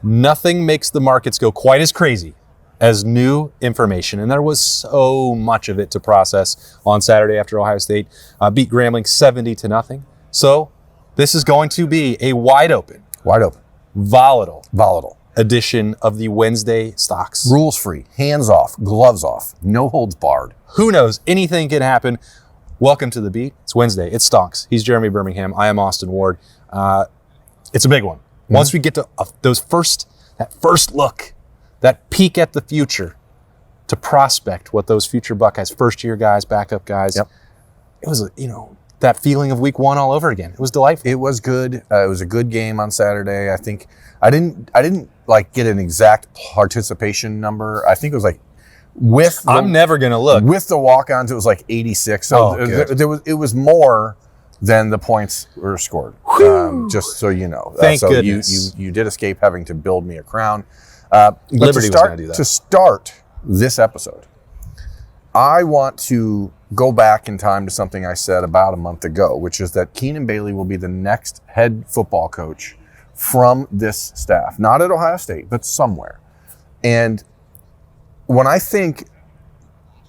Nothing makes the markets go quite as crazy as new information, and there was so much of it to process on Saturday after Ohio State beat Grambling 70-0. So this is going to be a wide open, volatile edition of the Wednesday Stocks. Rules free, hands off, gloves off, no holds barred. Who knows? Anything can happen. Welcome to the beat. It's Wednesday. It's Stocks. He's Jeremy Birmingham. I am Austin Ward. It's a big one. Once we get to that first look, that peek at the future, to prospect what those future Buckeyes, first-year guys, backup guys, it was, that feeling of week one all over again. It was delightful. It was good. It was a good game on Saturday. I think I didn't get an exact participation number. I think it was I'm never gonna look. With the walk-ons, it was 86. So it was more than the points were scored. Just so you know. Thank goodness. You did escape having to build me a crown. Liberty was going to do that. To start this episode, I want to go back in time to something I said about a month ago, which is that Keenan Bailey will be the next head football coach from this staff. Not at Ohio State, but somewhere. And when I think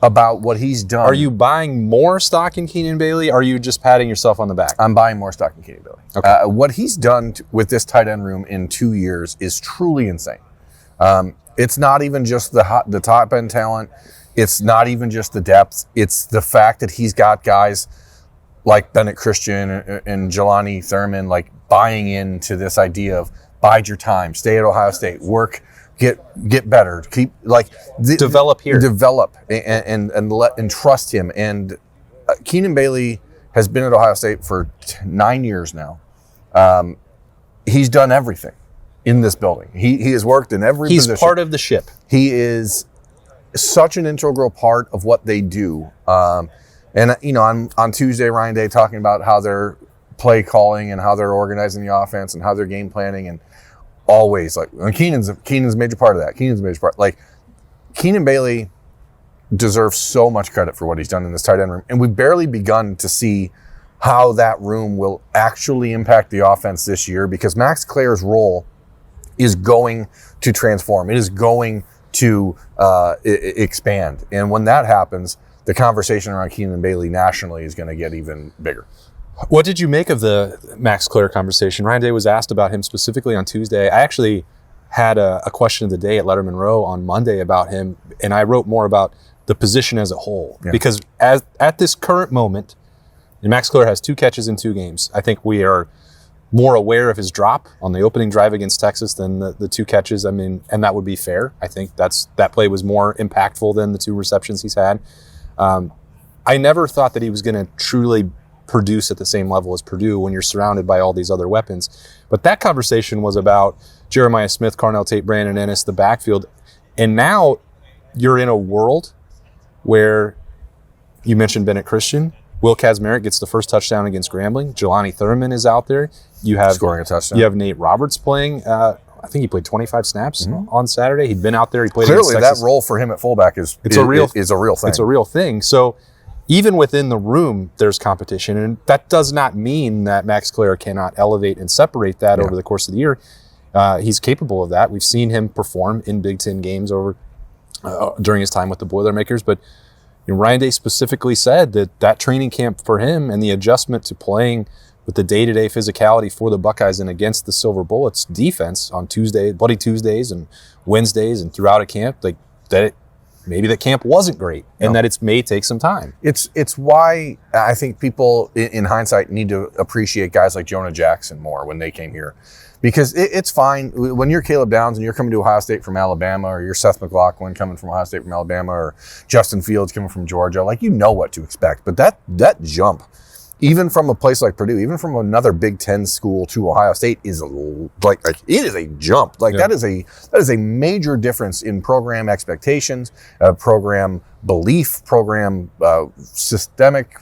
about what he's done... Are you buying more stock in Keenan Bailey, or are you just patting yourself on the back? I'm buying more stock in Keenan Bailey. Okay. What he's done with this tight end room in 2 years is truly insane. It's not even just the top end talent. It's not even just the depth. It's the fact that he's got guys like Bennett Christian and Jelani Thurman buying into this idea of bide your time, stay at Ohio State, work, get better, keep develop here, and trust him. And Keenan Bailey has been at Ohio State for 9 years now. He's done everything in this building. He has worked in every position. He's part of the ship. He is such an integral part of what they do. And on Tuesday, Ryan Day talking about how they're play calling and how they're organizing the offense and how they're game planning, and always Keenan's a major part of that. Keenan's a major part. Keenan Bailey deserves so much credit for what he's done in this tight end room, and we've barely begun to see how that room will actually impact the offense this year, because Max Klare's role is going to transform. It is going to expand. And when that happens, the conversation around Keenan Bailey nationally is going to get even bigger. What did you make of the Max Klare conversation? Ryan Day was asked about him specifically on Tuesday. I actually had a question of the day at Letterman Row on Monday about him, and I wrote more about the position as a whole. Yeah. Because at this current moment, and Max Klare has 2 catches in 2 games. I think we are more aware of his drop on the opening drive against Texas than the 2 catches. I mean, and that would be fair. I think that play was more impactful than the 2 receptions he's had. I never thought that he was going to truly produce at the same level as Purdue when you're surrounded by all these other weapons. But that conversation was about Jeremiah Smith, Carnell Tate, Brandon Ennis, the backfield. And now you're in a world where you mentioned Bennett Christian. Will Kazmarek gets the first touchdown against Grambling. Jelani Thurman is out there. You have scoring a touchdown. You have Nate Roberts playing. I think he played 25 snaps on Saturday. He'd been out there. He played. Clearly, that role for him at fullback is a real thing. It's a real thing. So even within the room, there's competition, and that does not mean that Max Klare cannot elevate and separate that over the course of the year. He's capable of that. We've seen him perform in Big Ten games during his time with the Boilermakers, but Ryan Day specifically said that training camp for him and the adjustment to playing with the day-to-day physicality for the Buckeyes and against the Silver Bullets defense on Bloody Tuesdays and Wednesdays and throughout a camp, maybe that camp wasn't great and that it may take some time. It's why I think people in hindsight need to appreciate guys like Jonah Jackson more when they came here. Because it's fine when you're Caleb Downs and you're coming to Ohio State from Alabama, or you're Seth McLaughlin coming from Ohio State from Alabama, or Justin Fields coming from Georgia, you know what to expect. But that jump, even from a place like Purdue, even from another Big Ten school to Ohio State, is it is a jump. That is a major difference in program expectations, program belief, program systemic,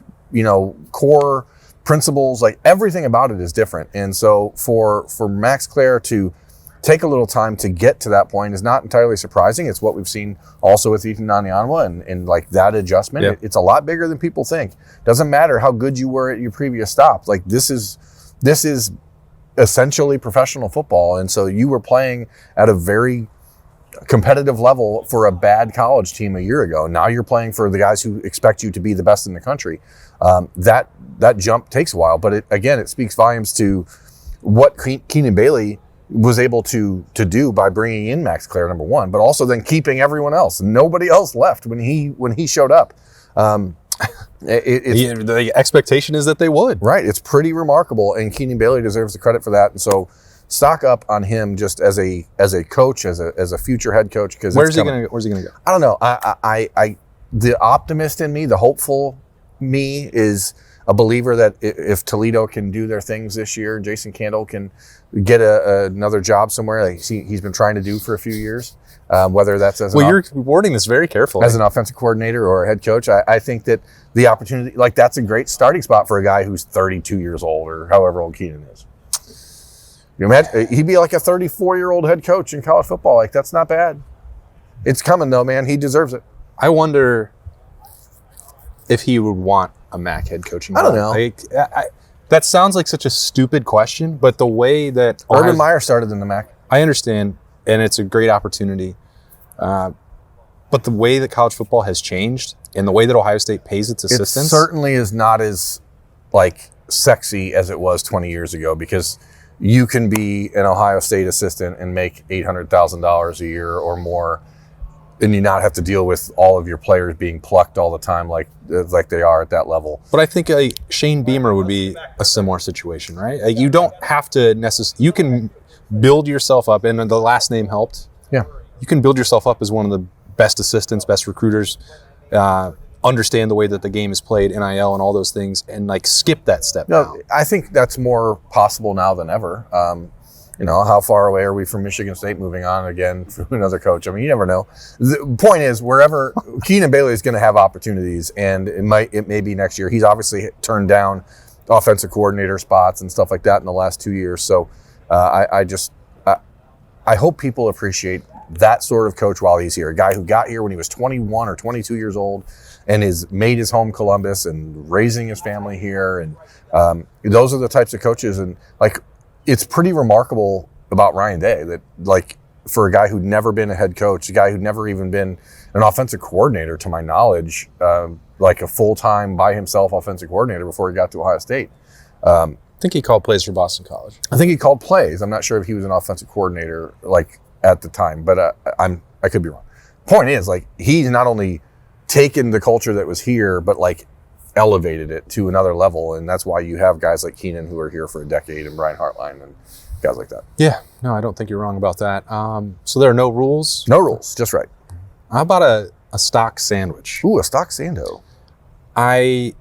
core principles. Everything about it is different. And so for Max Klare to take a little time to get to that point is not entirely surprising. It's what we've seen also with Ethan Nanianwa and that adjustment. Yeah. It's a lot bigger than people think. Doesn't matter how good you were at your previous stop. This is essentially professional football. And so you were playing at a very competitive level for a bad college team a year ago. Now you're playing for the guys who expect you to be the best in the country. That jump takes a while, but it speaks volumes to what Keenan Bailey was able to do by bringing in Max Klare, number one, but also then keeping everyone else. Nobody else left when he showed up. The expectation is that they would. Right. It's pretty remarkable, and Keenan Bailey deserves the credit for that. And so stock up on him just as a coach, as a future head coach. Because where's he going to go? I don't know. I the optimist in me, the hopeful me, is a believer that if Toledo can do their things this year, Jason Candle can get another job somewhere like he's been trying to do for a few years. Whether that's you're wording this very carefully as an offensive coordinator or a head coach. I think that the opportunity, like, that's a great starting spot for a guy who's 32 years old or however old Keenan is. You know, he'd be like a 34-year-old head coach in college football. Like, that's not bad. It's coming though, man. He deserves it. I wonder if he would want a MAC head coaching job. I don't know. That sounds like such a stupid question, but the way that Urban Meyer started in the MAC, I understand, and it's a great opportunity. But the way that college football has changed and the way that Ohio State pays its assistants, it certainly is not as like sexy as it was 20 years ago, because you can be an Ohio State assistant and make $800,000 a year or more, and you not have to deal with all of your players being plucked all the time like they are at that level. But I think Shane Beamer would be a similar situation, right? You don't have to necessarily. You can build yourself up, and the last name helped. Yeah, you can build yourself up as one of the best assistants, best recruiters, understand the way that the game is played, NIL and all those things, and like skip that step. No, I think that's more possible now than ever. How far away are we from Michigan State moving on again to another coach? I mean, you never know. The point is, wherever Keenan Bailey is going to have opportunities, and it may be next year. He's obviously turned down offensive coordinator spots and stuff like that in the last 2 years. So I hope people appreciate that sort of coach while he's here. A guy who got here when he was 21 or 22 years old and has made his home Columbus and raising his family here. And those are the types of coaches. And like, it's pretty remarkable about Ryan Day that, like, for a guy who'd never been a head coach, a guy who'd never even been an offensive coordinator, to my knowledge, like a full-time by himself offensive coordinator before he got to Ohio State. I think he called plays for Boston College. I think he called plays. I'm not sure if he was an offensive coordinator like at the time, but I could be wrong. Point is, like, he's not only taken the culture that was here, but like elevated it to another level, and that's why you have guys like Keenan who are here for a decade, and Brian Hartline and guys like that. Yeah, no, I don't think you're wrong about that. So there are no rules? No rules, just right. How about a stock sandwich? Ooh, a stock sando. I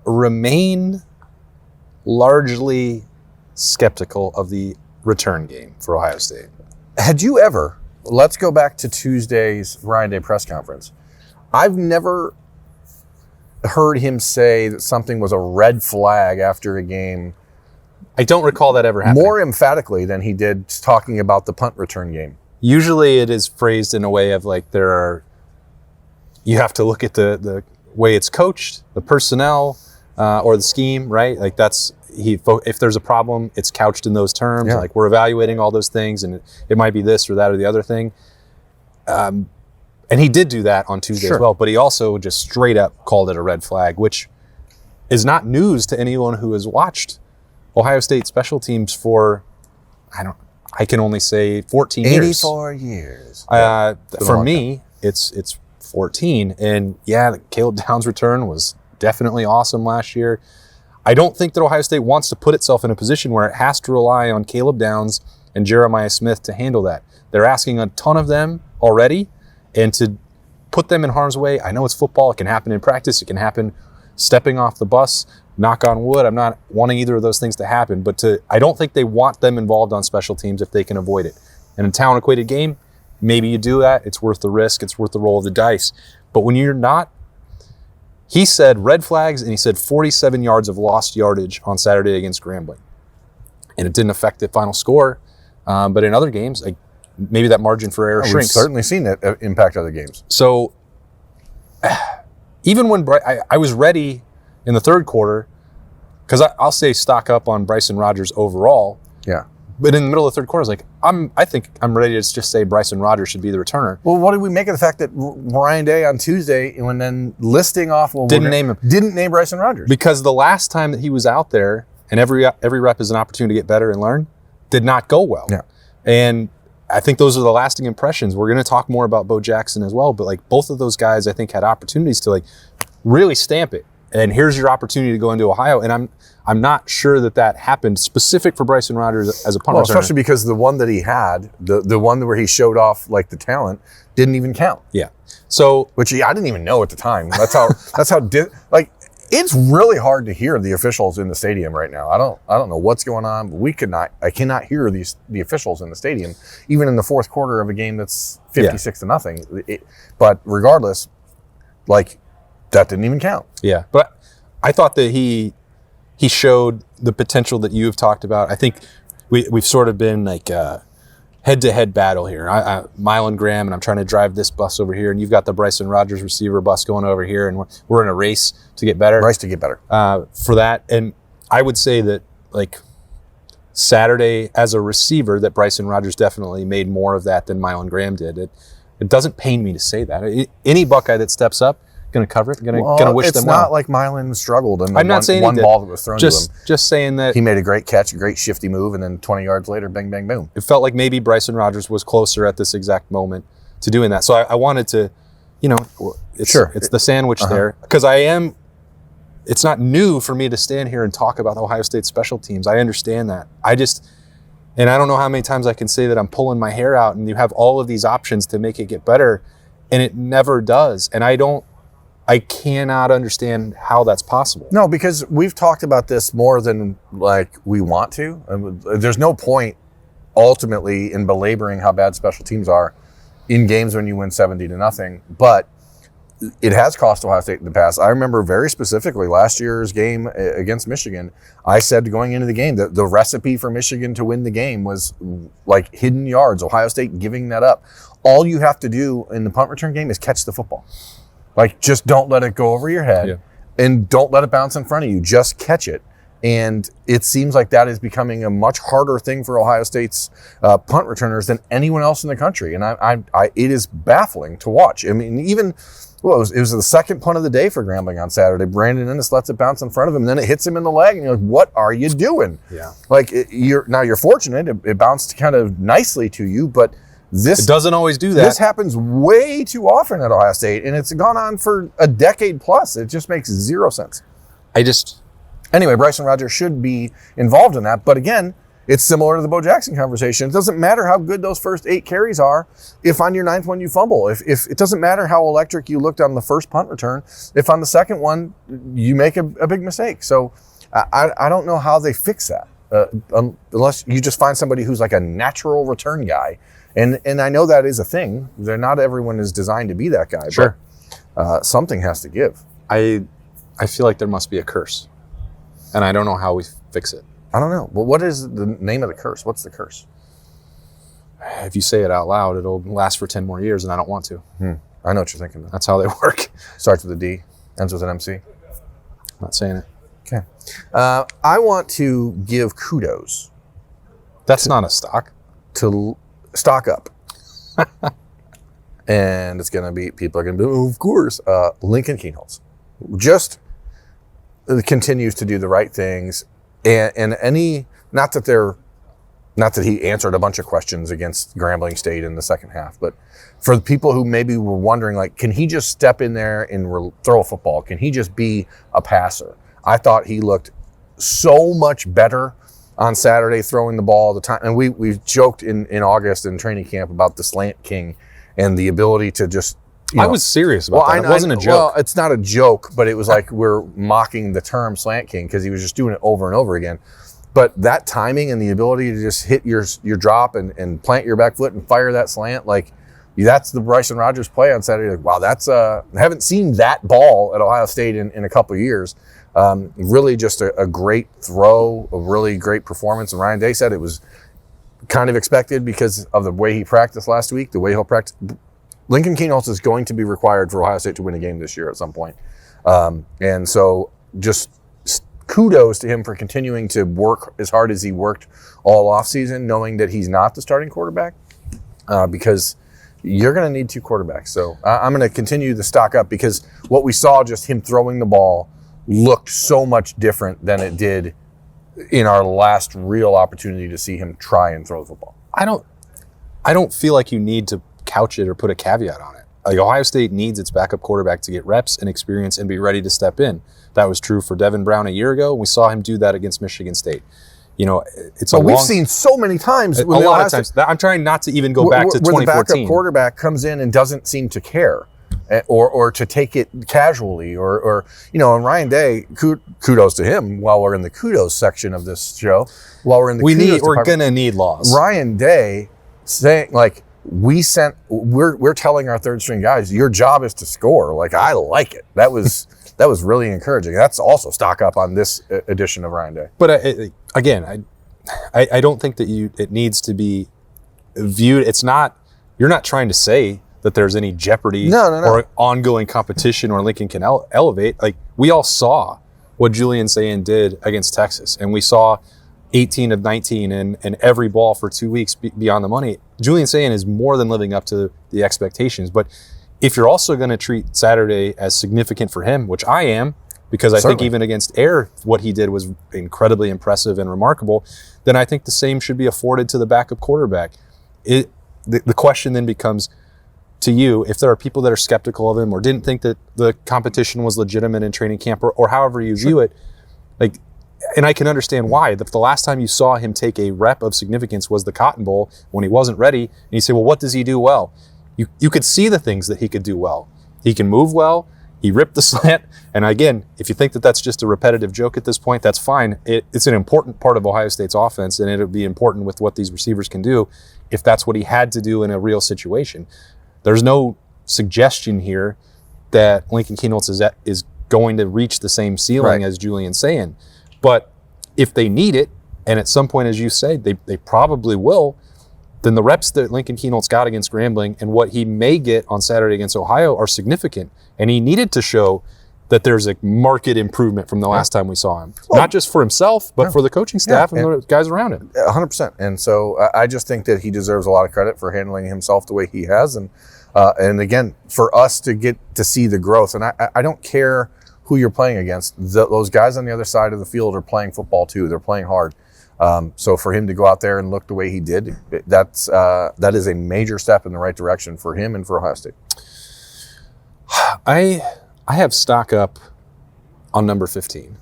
remain largely skeptical of the return game for Ohio State. Had you ever, let's go back to Tuesday's Ryan Day press conference. I've never heard him say that something was a red flag after a game. I don't recall that ever happening. More emphatically than he did talking about the punt return game. Usually it is phrased in a way of like you have to look at the way it's coached, the personnel, or the scheme, right? Like if there's a problem, it's couched in those terms. Yeah. Like, we're evaluating all those things, and it might be this or that or the other thing. And he did do that on Tuesday as well, but he also just straight up called it a red flag, which is not news to anyone who has watched Ohio State special teams for, I can only say 14 years. 84 years. For me, it's 14. And yeah, the Caleb Downs return was definitely awesome last year. I don't think that Ohio State wants to put itself in a position where it has to rely on Caleb Downs and Jeremiah Smith to handle that. They're asking a ton of them already, and to put them in harm's way, I know it's football. It can happen in practice. It can happen stepping off the bus. Knock on wood. I'm not wanting either of those things to happen, but I don't think they want them involved on special teams if they can avoid it. In a talent-equated game, maybe you do that. It's worth the risk. It's worth the roll of the dice. But when you're not, he said red flags, and he said 47 yards of lost yardage on Saturday against Grambling. And it didn't affect the final score. But in other games, maybe that margin for error shrinks. We've certainly seen that impact other games. So even when I was ready in the third quarter, because I'll say stock up on Bryson Rodgers overall, Yeah. But in the middle of the third quarter, I was like, I think I'm ready to just say Bryson Rogers should be the returner. Well, what did we make of the fact that Ryan Day on Tuesday, when then listing off, Didn't name Bryson Rogers? Because the last time that he was out there, and every rep is an opportunity to get better and learn, did not go well. Yeah. And I think those are the lasting impressions. We're going to talk more about Bo Jackson as well, but like both of those guys, I think, had opportunities to like really stamp it. And here's your opportunity to go into Ohio. And I'm not sure that happened specific for Bryson Rogers as a punt returner. Especially because the one that he had, the one where he showed off like the talent, didn't even count. Yeah. So I didn't even know at the time. That's how it's really hard to hear the officials in the stadium right now. I don't know what's going on, but I cannot hear the officials in the stadium, even in the fourth quarter of a game that's 56-0. But regardless, like, that didn't even count. Yeah, but I thought that he showed the potential that you've talked about. I think we've sort of been like head-to-head battle here. Mile and Graham, and I'm trying to drive this bus over here, and you've got the Bryson Rogers receiver bus going over here, and we're in a race to get better. Race to get better. For that. And I would say that, like, Saturday as a receiver, that Bryson Rogers definitely made more of that than Mile and Graham did. It doesn't pain me to say that. Any Buckeye that steps up, going to cover it, going to wish them well. It's not like Milan struggled and I'm not saying one ball that was thrown to him. Just saying that he made a great catch, a great shifty move, and then 20 yards later, bang, bang, boom. It felt like maybe Bryson Rogers was closer at this exact moment to doing that. So I wanted to, it's the sandwich there, because it's not new for me to stand here and talk about Ohio State special teams. I understand that. And I don't know how many times I can say that I'm pulling my hair out and you have all of these options to make it get better, and it never does. And I cannot understand how that's possible. No, because we've talked about this more than like we want to. There's no point ultimately in belaboring how bad special teams are in games when you win 70-0, but it has cost Ohio State in the past. I remember very specifically last year's game against Michigan. I said going into the game that the recipe for Michigan to win the game was like hidden yards, Ohio State giving that up. All you have to do in the punt return game is catch the football. Like, just don't let it go over your head and don't let it bounce in front of you. Just catch it. And it seems like that is becoming a much harder thing for Ohio State's punt returners than anyone else in the country. And it is baffling to watch. I mean, even, it was the second punt of the day for Grambling on Saturday. Brandon Ennis lets it bounce in front of him, and then it hits him in the leg, and you're like, what are you doing? Yeah. Like, you're fortunate. It bounced kind of nicely to you, but it doesn't always do that. This happens way too often at Ohio State, and it's gone on for a decade plus. It just makes zero sense. Anyway, Bryson Rogers should be involved in that. But again, it's similar to the Bo Jackson conversation. It doesn't matter how good those first 8 carries are if on your 9th one you fumble. If it doesn't matter how electric you looked on the first punt return, if on the second one you make a big mistake. So I don't know how they fix that unless you just find somebody who's like a natural return guy. And I know that is a thing. Not everyone is designed to be that guy. Sure. But something has to give. I feel like there must be a curse. And I don't know how we fix it. I don't know. Well, what is the name of the curse? What's the curse? If you say it out loud, it'll last for 10 more years, and I don't want to. I know what you're thinking. That's how they work. Starts with a D, ends with an MC. I'm not saying it. Okay. I want to give kudos. That's not a stock. To stock up. And it's going to be, people are going to be, of course, Lincoln Kienholz. Just continues to do the right things. And not that he answered a bunch of questions against Grambling State in the second half, but for the people who maybe were wondering, like, can he just step in there and throw a football? Can he just be a passer? I thought he looked so much better on Saturday throwing the ball all the time. And we've joked in August in training camp about the slant king and the ability to just, I was serious about that. It wasn't a joke. Well, it's not a joke, but it was like we're mocking the term slant king because he was just doing it over and over again. But that timing and the ability to just hit your drop and plant your back foot and fire that slant, like, that's the Bryson Rogers play on Saturday. Like, wow, that's I haven't seen that ball at Ohio State in a couple of years. Really just a great throw, a really great performance. And Ryan Day said it was kind of expected because of the way he practiced last week, the way he'll practice. Lincoln Kienholz is going to be required for Ohio State to win a game this year at some point. And so just kudos to him for continuing to work as hard as he worked all offseason, knowing that he's not the starting quarterback, because you're going to need 2 quarterbacks. So I'm going to continue to stock up, because what we saw, just him throwing the ball, looked so much different than it did in our last real opportunity to see him try and throw the football. I don't feel like you need to couch it or put a caveat on it. Like, Ohio State needs its backup quarterback to get reps and experience and be ready to step in. That was true for Devin Brown a year ago. We saw him do that against Michigan State. You know, we've seen so many times. A lot of times. I'm trying not to even go back to 2014. Where the backup quarterback comes in and doesn't seem to care, or to take it casually, or and Ryan Day, kudos to him. While we're in the kudos section of this show, we're gonna need laws. Ryan Day saying, like, we're telling our third string guys, your job is to score. Like, I like it. That was really encouraging. That's also stock up on this edition of Ryan Day. But again, I don't think that it needs to be viewed. It's not. You're not trying to say that there's any jeopardy or ongoing competition or Lincoln can elevate. Like, we all saw what Julian Sayin did against Texas, and we saw 18 of 19 and every ball for 2 weeks beyond the money. Julian Sayin is more than living up to the expectations. But if you're also going to treat Saturday as significant for him, which I am, because I think even against Air, what he did was incredibly impressive and remarkable, then I think the same should be afforded to the backup quarterback. The question then becomes, to you, if there are people that are skeptical of him or didn't think that the competition was legitimate in training camp, or however you view it, like, and I can understand why. The last time you saw him take a rep of significance was the Cotton Bowl when he wasn't ready. And you say, well, what does he do well? You could see the things that he could do well. He can move well. He ripped the slant. And again, if you think that that's just a repetitive joke at this point, that's fine. It's an important part of Ohio State's offense, and it'll be important with what these receivers can do if that's what he had to do in a real situation. There's no suggestion here that Lincoln Kienholz is going to reach the same ceiling as Julian Sayin. But if they need it, and at some point, as you say, they probably will, then the reps that Lincoln Kienholz got against Grambling and what he may get on Saturday against Ohio are significant. And he needed to show that there's a marked improvement from the last time we saw him. Well, not just for himself, but for the coaching staff and the guys around him. 100%. And so I just think that he deserves a lot of credit for handling himself the way he has. And again, for us to get to see the growth. And I don't care who you're playing against. Those guys on the other side of the field are playing football too. They're playing hard. So for him to go out there and look the way he did, that is a major step in the right direction for him and for Ohio State. I have stock up on number 15.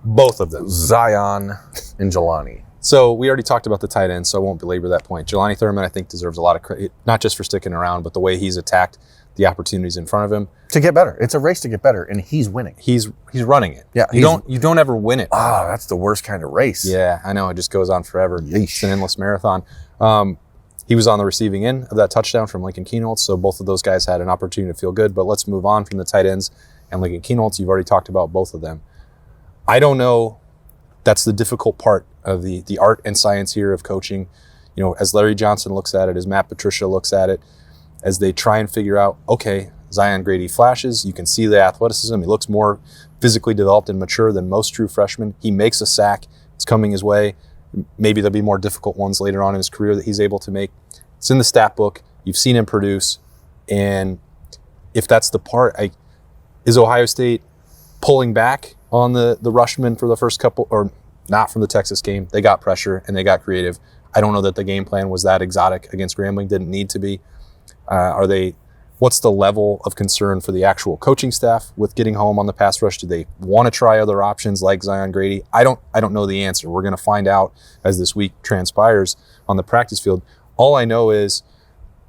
Both of them. Zion and Jelani. So we already talked about the tight end, so I won't belabor that point. Jelani Thurman, I think, deserves a lot of credit, not just for sticking around, but the way he's attacked the opportunities in front of him. To get better. It's a race to get better, and he's winning. He's running it. Yeah, you don't ever win it. That's the worst kind of race. Yeah, I know. It just goes on forever. Yeesh. It's an endless marathon. He was on the receiving end of that touchdown from Lincoln Kienholz, so both of those guys had an opportunity to feel good. But let's move on from the tight ends and Lincoln Kienholz. You've already talked about both of them. I don't know. That's the difficult part of the art and science here of coaching. You know, as Larry Johnson looks at it, as Matt Patricia looks at it, as they try and figure out, okay, Zion Grady flashes. You can see the athleticism. He looks more physically developed and mature than most true freshmen. He makes a sack. It's coming his way. Maybe there'll be more difficult ones later on in his career that he's able to make. It's in the stat book. You've seen him produce. And if that's the part, is Ohio State pulling back on the rushmen for the first couple, or not from the Texas game? They got pressure and they got creative. I don't know that the game plan was that exotic against Grambling. Didn't need to be. What's the level of concern for the actual coaching staff with getting home on the pass rush? Do they want to try other options like Zion Grady? I don't know the answer. We're going to find out as this week transpires on the practice field. All I know is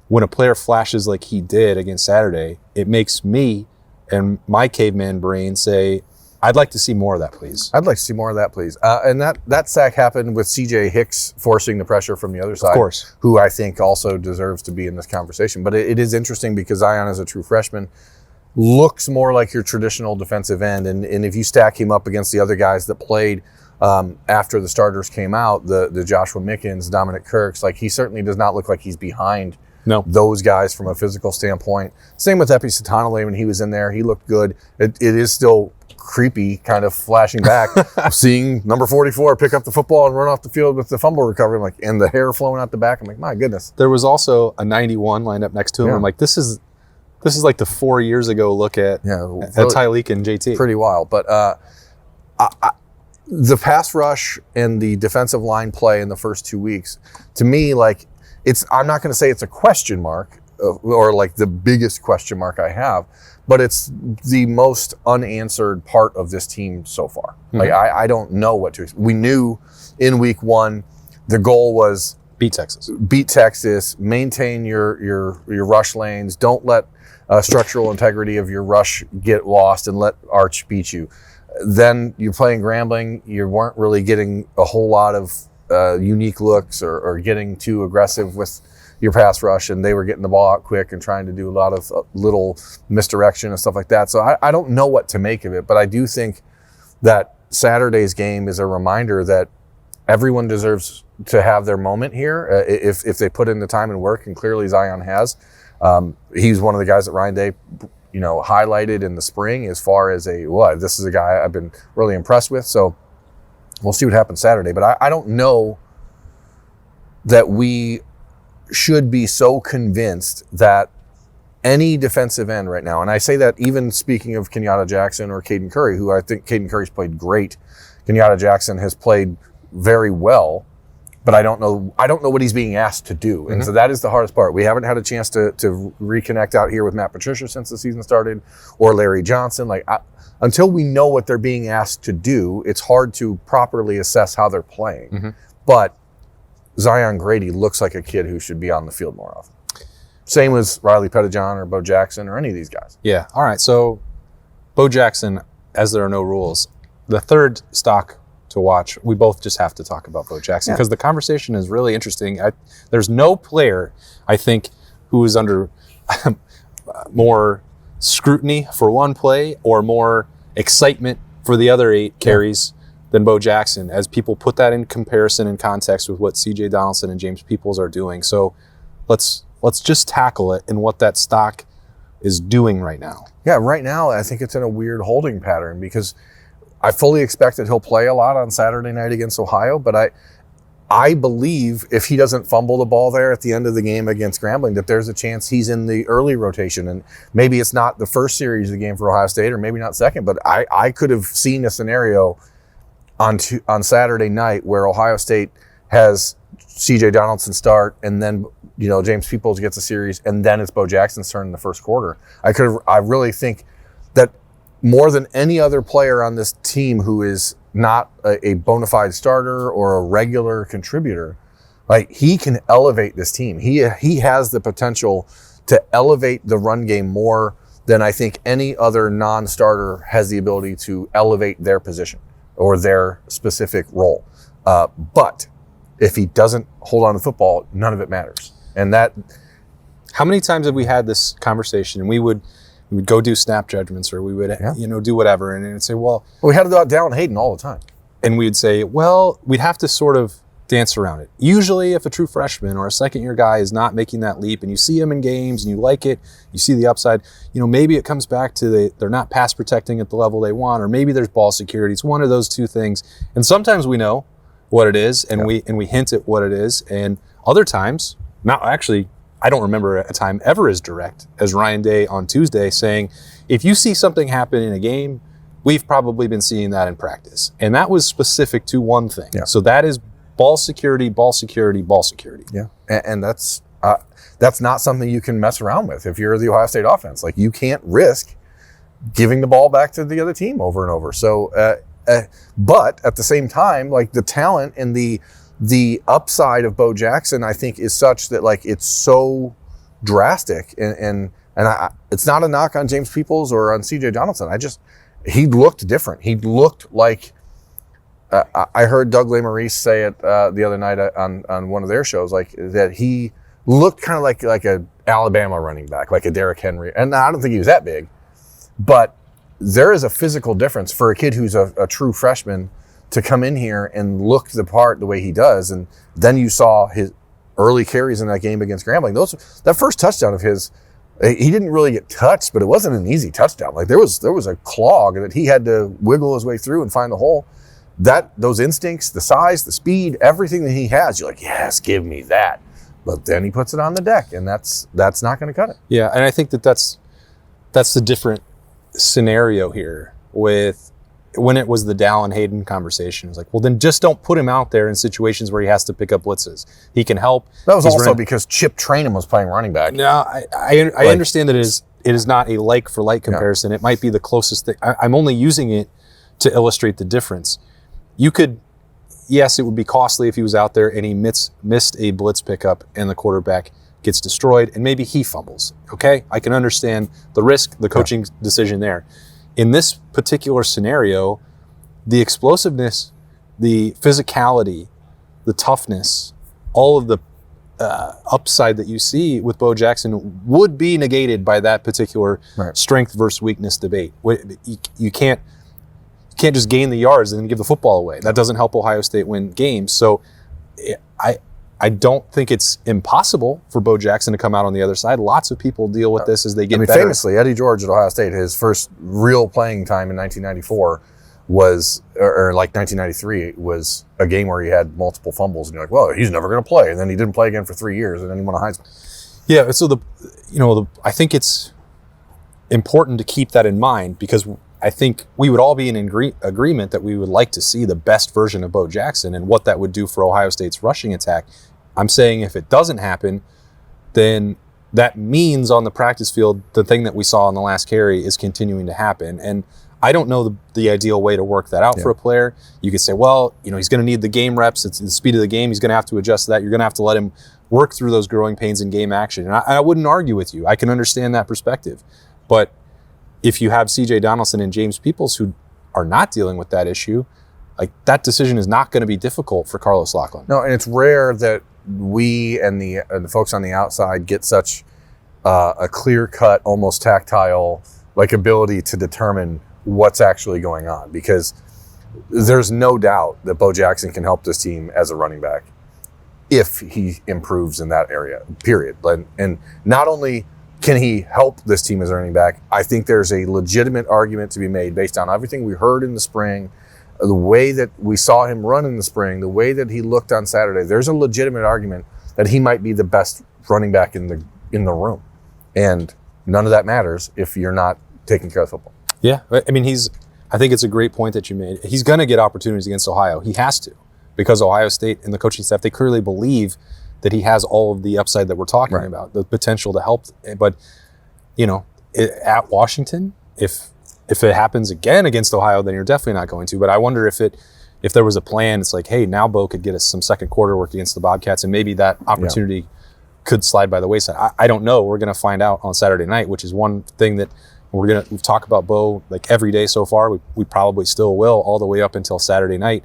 when a player flashes like he did against Saturday, it makes me and my caveman brain say, I'd like to see more of that, please. I'd like to see more of that, please. And that sack happened with C.J. Hicks forcing the pressure from the other side, of course, who I think also deserves to be in this conversation. But it is interesting because Zion, as a true freshman, looks more like your traditional defensive end. And if you stack him up against the other guys that played after the starters came out, the Joshua Mickens, Dominic Kirks, like, he certainly does not look like he's behind those guys from a physical standpoint. Same with Epi Satanale when he was in there. He looked good. It is still creepy, kind of flashing back, seeing number 44 pick up the football and run off the field with the fumble recovery. I'm like, and the hair flowing out the back. I'm like, my goodness. There was also a 91 lined up next to him. I'm like, this is like the 4 years ago look at Tyleek and JT. Pretty wild. But the pass rush and the defensive line play in the first 2 weeks, to me, like, I'm not going to say it's a question mark or like the biggest question mark I have, but it's the most unanswered part of this team so far. Mm-hmm. Like, I don't know what to expect. We knew in week 1 the goal was beat Texas, maintain your rush lanes, don't let structural integrity of your rush get lost, and let Arch beat you. Then you're playing Grambling, you weren't really getting a whole lot of unique looks or getting too aggressive with your pass rush, and they were getting the ball out quick and trying to do a lot of little misdirection and stuff like that. So I don't know what to make of it, but I do think that Saturday's game is a reminder that everyone deserves to have their moment here if they put in the time and work, and clearly Zion has. He's one of the guys that Ryan Day, highlighted in the spring as far as this is a guy I've been really impressed with. So we'll see what happens Saturday. But I don't know that we should be so convinced that any defensive end right now, and I say that even speaking of Kenyatta Jackson or Caden Curry, who I think Caden Curry's played great. Kenyatta Jackson has played very well, but I don't know what he's being asked to do. And so that is the hardest part. We haven't had a chance to reconnect out here with Matt Patricia since the season started, or Larry Johnson. Until we know what they're being asked to do, it's hard to properly assess how they're playing. Mm-hmm. But Zion Grady looks like a kid who should be on the field more often. Same as Riley Pettijohn or Bo Jackson or any of these guys. Yeah. All right. So Bo Jackson, as there are no rules, the third stock to watch, we both just have to talk about Bo Jackson because the conversation is really interesting. There's no player, I think, who is under more scrutiny for one play or more excitement for the other 8 carries than Bo Jackson, as people put that in comparison and context with what CJ Donaldson and James Peoples are doing. So let's just tackle it and what that stock is doing right now. Yeah, right now I think it's in a weird holding pattern because I fully expect that he'll play a lot on Saturday night against Ohio, but I believe if he doesn't fumble the ball there at the end of the game against Grambling, that there's a chance he's in the early rotation. And maybe it's not the first series of the game for Ohio State, or maybe not second, but I could have seen a scenario on Saturday night where Ohio State has CJ Donaldson start, and then James Peoples gets a series, and then it's Bo Jackson's turn in the first quarter. I really think that more than any other player on this team who is not a bona fide starter or a regular contributor, like, he can elevate this team. He has the potential to elevate the run game more than I think any other non-starter has the ability to elevate their position or their specific role. But if he doesn't hold on to the football, none of it matters. And that... How many times have we had this conversation, and we would go do snap judgments, or we would, do whatever, and it'd say, we had it down Hayden all the time. And we'd say, we'd have to sort of dance around it. Usually, if a true freshman or a second-year guy is not making that leap, and you see him in games, and you like it, you see the upside, maybe it comes back to they're not pass protecting at the level they want, or maybe there's ball security. It's one of those two things. And sometimes we know what it is, and we hint at what it is, and other times, I don't remember a time ever as direct as Ryan Day on Tuesday saying, if you see something happen in a game, we've probably been seeing that in practice. And that was specific to one thing. Yeah. So that is ball security, ball security, ball security. Yeah, and that's not something you can mess around with if you're the Ohio State offense. Like, you can't risk giving the ball back to the other team over and over. So, but at the same time, like, the talent and the upside of Bo Jackson, I think, is such that, like, it's so drastic. And it's not a knock on James Peoples or on CJ Donaldson. He looked different. He looked like, I heard Doug Lesmerises say it the other night on one of their shows, like, that he looked kind of like a Alabama running back, like a Derrick Henry. And I don't think he was that big, but there is a physical difference for a kid who's a true freshman to come in here and look the part the way he does. And then you saw his early carries in that game against Grambling. That first touchdown of his, He didn't really get touched, but it wasn't an easy touchdown. Like there was a clog that he had to wiggle his way through and find the hole. Those instincts, the size, the speed, everything that he has, you're like, yes, give me that. But then he puts it on the deck, and that's not going to cut it. Yeah, and I think that's the different scenario here with when it was the Dallin Hayden conversation. It was like, well, then just don't put him out there in situations where he has to pick up blitzes. He can help. That was also because Chip Trainum was playing running back. No, I understand that it is not a like for like comparison. It might be the closest thing. I'm only using it to illustrate the difference. You could, yes, it would be costly if he was out there and he missed a blitz pickup and the quarterback gets destroyed and maybe he fumbles. Okay, I can understand the risk, the coaching decision there. In this particular scenario, the explosiveness, the physicality, the toughness, all of the upside that you see with Bo Jackson would be negated by that particular strength versus weakness debate. You can't just gain the yards and then give the football away. That doesn't help Ohio State win games. So I don't think it's impossible for Bo Jackson to come out on the other side. Lots of people deal with this as they get better. Famously, Eddie George at Ohio State, his first real playing time in 1994 was, or like 1993, was a game where he had multiple fumbles. And you're like, well, he's never going to play. And then he didn't play again for 3 years, and then he won a Heisman. Yeah, so I think it's important to keep that in mind because I think we would all be in agreement that we would like to see the best version of Bo Jackson and what that would do for Ohio State's rushing attack. I'm saying if it doesn't happen, then that means on the practice field, the thing that we saw in the last carry is continuing to happen. And I don't know the ideal way to work that out for a player. You could say, well, he's going to need the game reps. It's the speed of the game. He's going to have to adjust to that. You're going to have to let him work through those growing pains in game action. And I wouldn't argue with you. I can understand that perspective. But if you have C.J. Donaldson and James Peoples who are not dealing with that issue, like that decision is not going to be difficult for Carlos Loughlin. No, and it's rare that we and the folks on the outside get such a clear-cut, almost tactile ability to determine what's actually going on, because there's no doubt that Bo Jackson can help this team as a running back if he improves in that area, period. And not only can he help this team as a running back, I think there's a legitimate argument to be made based on everything we heard in the spring, the way that we saw him run in the spring, the way that he looked on Saturday. There's a legitimate argument that he might be the best running back in the room. And none of that matters if you're not taking care of football. Yeah, I mean, I think it's a great point that you made. He's going to get opportunities against Ohio. He has to, because Ohio State and the coaching staff, they clearly believe that he has all of the upside that we're talking about, the potential to help. But, at Washington, if it happens again against Ohio, then you're definitely not going to. But I wonder if there was a plan, it's like, hey, now Bo could get us some second quarter work against the Bobcats, and maybe that opportunity could slide by the wayside. I don't know. We're going to find out on Saturday night, which is one thing that we've talked about Bo like every day so far. We probably still will all the way up until Saturday night.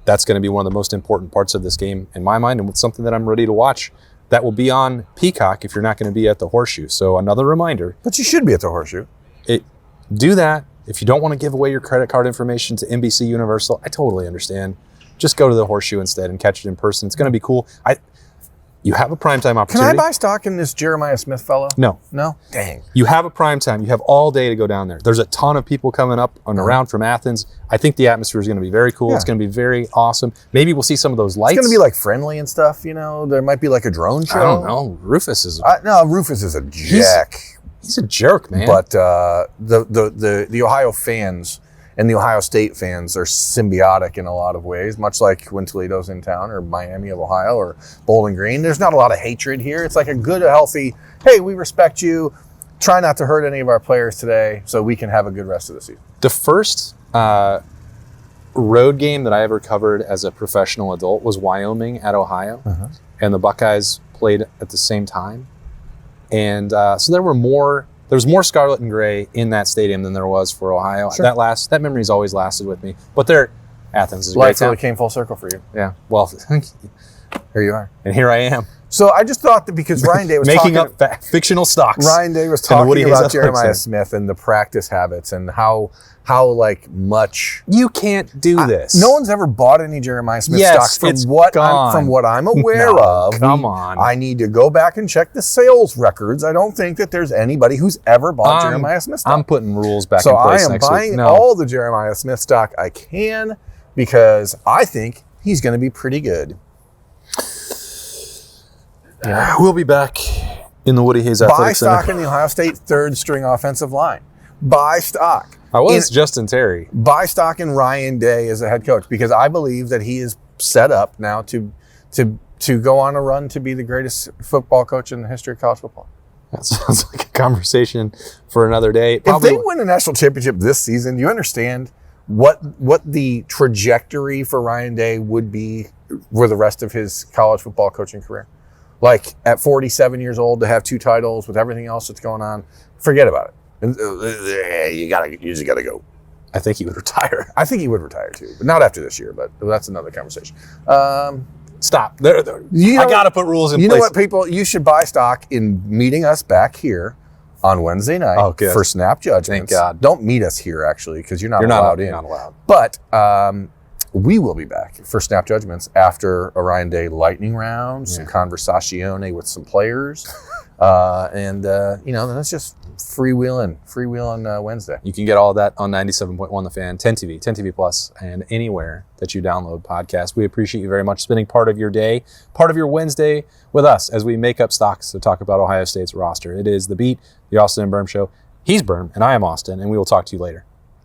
That's going to be one of the most important parts of this game in my mind, and it's something that I'm ready to watch. That will be on Peacock if you're not going to be at the Horseshoe. So another reminder. But you should be at the Horseshoe. Do that. If you don't want to give away your credit card information to NBC Universal, I totally understand. Just go to the Horseshoe instead and catch it in person. It's going to be cool. You have a primetime opportunity. Can I buy stock in this Jeremiah Smith fellow? No. No? Dang. You have a primetime. You have all day to go down there. There's a ton of people coming up and around from Athens. I think the atmosphere is going to be very cool. Yeah. It's going to be very awesome. Maybe we'll see some of those lights. It's going to be friendly and stuff, There might be a drone show. I don't know. Rufus is a jack. He's a jerk, man. But the Ohio fans and the Ohio State fans are symbiotic in a lot of ways, much like when Toledo's in town or Miami of Ohio or Bowling Green. There's not a lot of hatred here. It's like a good, healthy, hey, we respect you. Try not to hurt any of our players today so we can have a good rest of the season. The first road game that I ever covered as a professional adult was Wyoming at Ohio, and the Buckeyes played at the same time. And so there was more scarlet and gray in that stadium than there was for Ohio. Sure. That memory's always lasted with me. But Athens is a great great town. Life really came full circle for you. Yeah. Well, Here you are. And here I am. So I just thought that because Ryan Day was making talking, up fictional stocks. Ryan Day was And the Woody talking about Hayes Jeremiah Athletics. Smith and the practice habits and how like much You can't do this. no one's ever bought any Jeremiah Smith Yes, stocks it's from what gone. I'm aware No, of. come on. I need to go back and check the sales records. I don't think that there's anybody who's ever bought Jeremiah Smith stock. I'm putting rules back So in I place am next buying week. No. all the Jeremiah Smith stock I can because I think he's going to be pretty good. We'll be back in the Woody Hayes Buy Athletic stock Center. in the Ohio State third string offensive line. Buy stock. I was Justin Terry. Buy stock in Ryan Day as a head coach because I believe that he is set up now to go on a run to be the greatest football coach in the history of college football. That sounds like a conversation for another day. If they win a national championship this season, do you understand what the trajectory for Ryan Day would be for the rest of his college football coaching career? Like at 47 years old to have 2 titles with everything else that's going on, forget about it. You just gotta go. I think he would retire. I think he would retire too, but not after this year. But that's another conversation. Stop. I got to put rules in place. You know what, people? You should buy stock in meeting us back here on Wednesday night for Snap Judgments. Thank God. Don't meet us here, actually, because you're not allowed in. You're not allowed. But we will be back for Snap Judgments after a Ryan Day lightning round, some conversazione with some players. And then it's just freewheeling Wednesday. You can get all of that on 97.1 The Fan, 10 TV Plus, and anywhere that you download podcasts. We appreciate you very much spending part of your day, part of your Wednesday with us as we make up stocks to talk about Ohio State's roster. It is The Beat, the Austin and Birm Show. He's Birm, and I am Austin, and we will talk to you later.